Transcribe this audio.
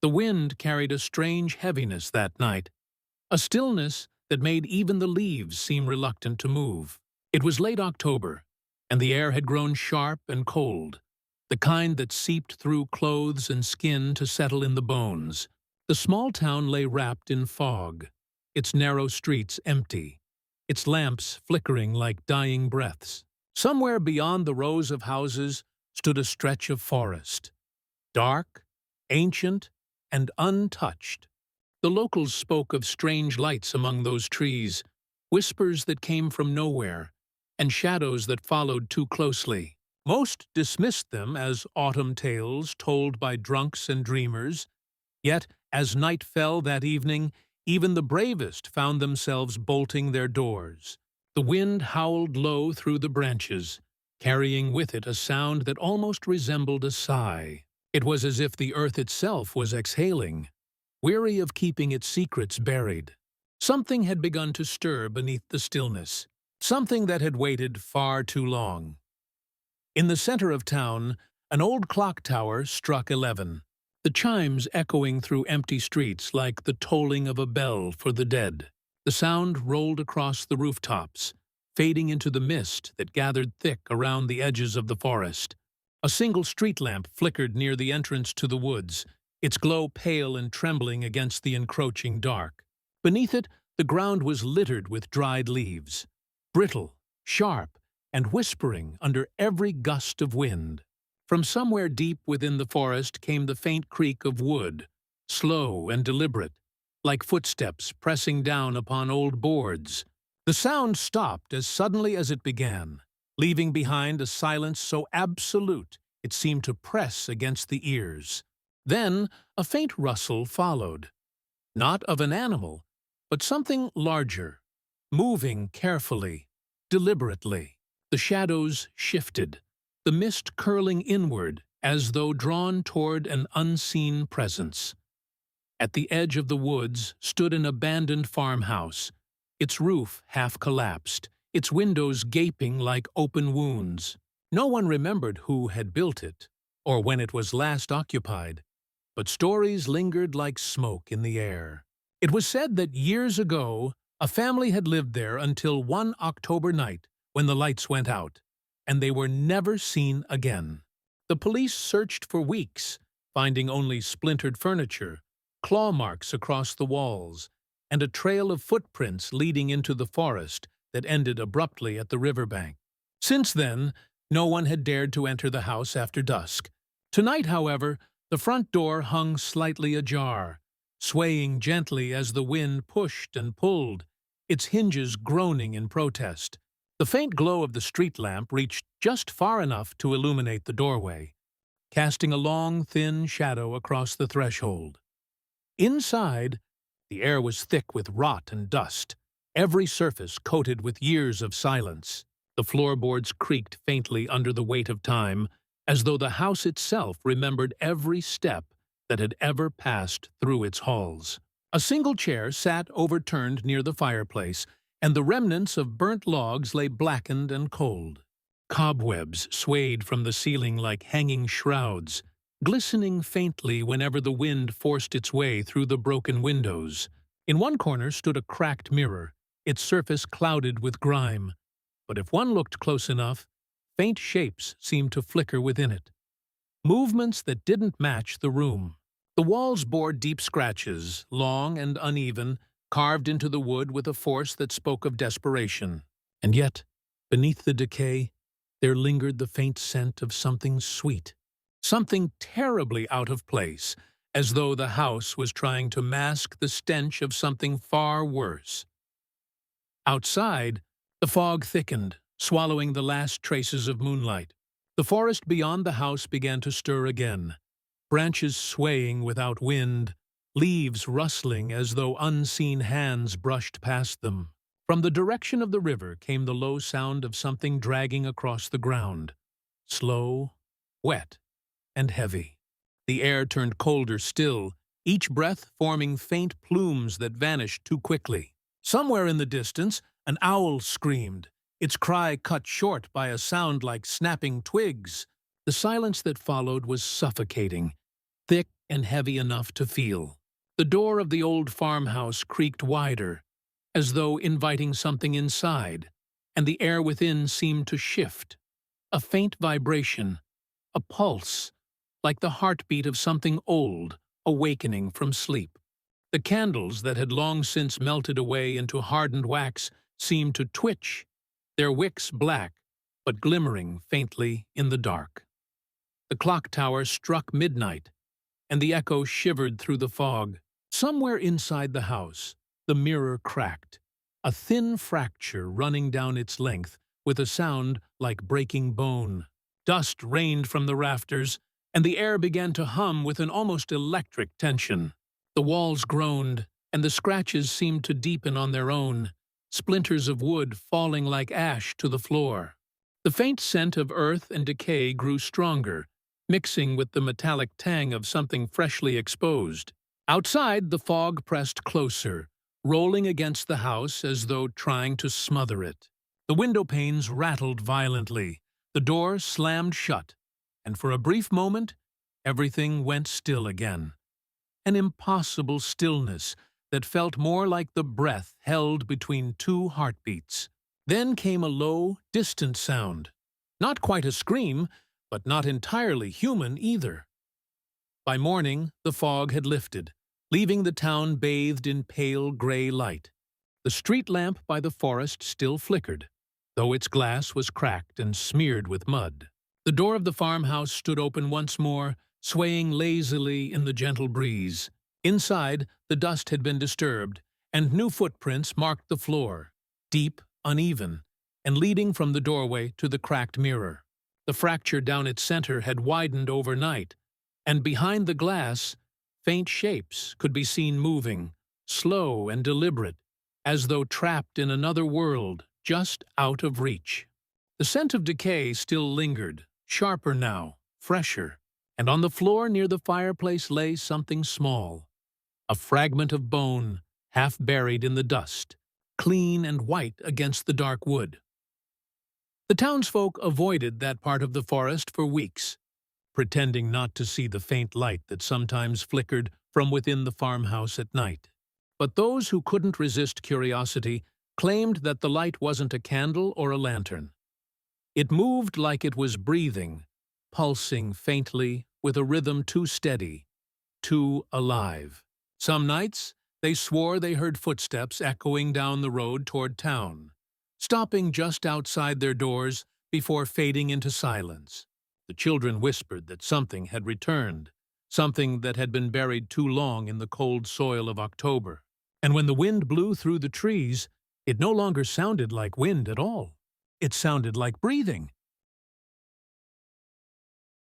The wind carried a strange heaviness that night, a stillness that made even the leaves seem reluctant to move. It was late October, and the air had grown sharp and cold, the kind that seeped through clothes and skin to settle in the bones. The small town lay wrapped in fog, its narrow streets empty, its lamps flickering like dying breaths. Somewhere beyond the rows of houses stood a stretch of forest, dark, ancient, and untouched. The locals spoke of strange lights among those trees, whispers that came from nowhere, and shadows that followed too closely. Most dismissed them as autumn tales told by drunks and dreamers, yet as night fell that evening, even the bravest found themselves bolting their doors. The wind howled low through the branches, carrying with it a sound that almost resembled a sigh. It was as if the earth itself was exhaling, weary of keeping its secrets buried. Something had begun to stir beneath the stillness, something that had waited far too long. In the center of town, an old clock tower struck 11, the chimes echoing through empty streets like the tolling of a bell for the dead. The sound rolled across the rooftops, fading into the mist that gathered thick around the edges of the forest. A single street lamp flickered near the entrance to the woods, its glow pale and trembling against the encroaching dark. Beneath it, the ground was littered with dried leaves, brittle, sharp, and whispering under every gust of wind. From somewhere deep within the forest came the faint creak of wood, slow and deliberate, like footsteps pressing down upon old boards. The sound stopped as suddenly as it began, leaving behind a silence so absolute it seemed to press against the ears. Then a faint rustle followed, not of an animal, but something larger, moving carefully, deliberately. The shadows shifted, the mist curling inward as though drawn toward an unseen presence. At the edge of the woods stood an abandoned farmhouse, its roof half collapsed, its windows gaping like open wounds. No one remembered who had built it, or when it was last occupied, but stories lingered like smoke in the air. It was said that years ago, a family had lived there until one October night when the lights went out, and they were never seen again. The police searched for weeks, finding only splintered furniture, claw marks across the walls, and a trail of footprints leading into the forest that ended abruptly at the riverbank. Since then, no one had dared to enter the house after dusk. Tonight, however, the front door hung slightly ajar, swaying gently as the wind pushed and pulled, its hinges groaning in protest. The faint glow of the street lamp reached just far enough to illuminate the doorway, casting a long, thin shadow across the threshold. Inside, the air was thick with rot and dust, every surface coated with years of silence. The floorboards creaked faintly under the weight of time, as though the house itself remembered every step that had ever passed through its halls. A single chair sat overturned near the fireplace, and the remnants of burnt logs lay blackened and cold. Cobwebs swayed from the ceiling like hanging shrouds, glistening faintly whenever the wind forced its way through the broken windows. In one corner stood a cracked mirror, its surface clouded with grime, but if one looked close enough, faint shapes seemed to flicker within it, movements that didn't match the room. The walls bore deep scratches, long and uneven, carved into the wood with a force that spoke of desperation. And yet, beneath the decay, there lingered the faint scent of something sweet, something terribly out of place, as though the house was trying to mask the stench of something far worse. Outside, the fog thickened, swallowing the last traces of moonlight. The forest beyond the house began to stir again, branches swaying without wind, leaves rustling as though unseen hands brushed past them. From the direction of the river came the low sound of something dragging across the ground, slow, wet, and heavy. The air turned colder still, each breath forming faint plumes that vanished too quickly. Somewhere in the distance, an owl screamed, its cry cut short by a sound like snapping twigs. The silence that followed was suffocating, thick and heavy enough to feel. The door of the old farmhouse creaked wider, as though inviting something inside, and the air within seemed to shift. A faint vibration, a pulse, like the heartbeat of something old, awakening from sleep. The candles that had long since melted away into hardened wax seemed to twitch, their wicks black, but glimmering faintly in the dark. The clock tower struck midnight, and the echo shivered through the fog. Somewhere inside the house, the mirror cracked, a thin fracture running down its length with a sound like breaking bone. Dust rained from the rafters, and the air began to hum with an almost electric tension. The walls groaned, and the scratches seemed to deepen on their own, splinters of wood falling like ash to the floor. The faint scent of earth and decay grew stronger, mixing with the metallic tang of something freshly exposed. Outside, the fog pressed closer, rolling against the house as though trying to smother it. The window panes rattled violently, the door slammed shut, and for a brief moment, everything went still again. An impossible stillness that felt more like the breath held between two heartbeats. Then came a low, distant sound. Not quite a scream, but not entirely human either. By morning, the fog had lifted, leaving the town bathed in pale gray light. The street lamp by the forest still flickered, though its glass was cracked and smeared with mud. The door of the farmhouse stood open once more, swaying lazily in the gentle breeze. Inside, the dust had been disturbed, and new footprints marked the floor, deep, uneven, and leading from the doorway to the cracked mirror. The fracture down its center had widened overnight, and behind the glass, faint shapes could be seen moving, slow and deliberate, as though trapped in another world, just out of reach. The scent of decay still lingered, sharper now, fresher, and on the floor near the fireplace lay something small, a fragment of bone, half buried in the dust, clean and white against the dark wood. The townsfolk avoided that part of the forest for weeks, pretending not to see the faint light that sometimes flickered from within the farmhouse at night. But those who couldn't resist curiosity claimed that the light wasn't a candle or a lantern. It moved like it was breathing, pulsing faintly with a rhythm too steady, too alive. Some nights, they swore they heard footsteps echoing down the road toward town, stopping just outside their doors before fading into silence. The children whispered that something had returned, something that had been buried too long in the cold soil of October. And when the wind blew through the trees, it no longer sounded like wind at all. It sounded like breathing.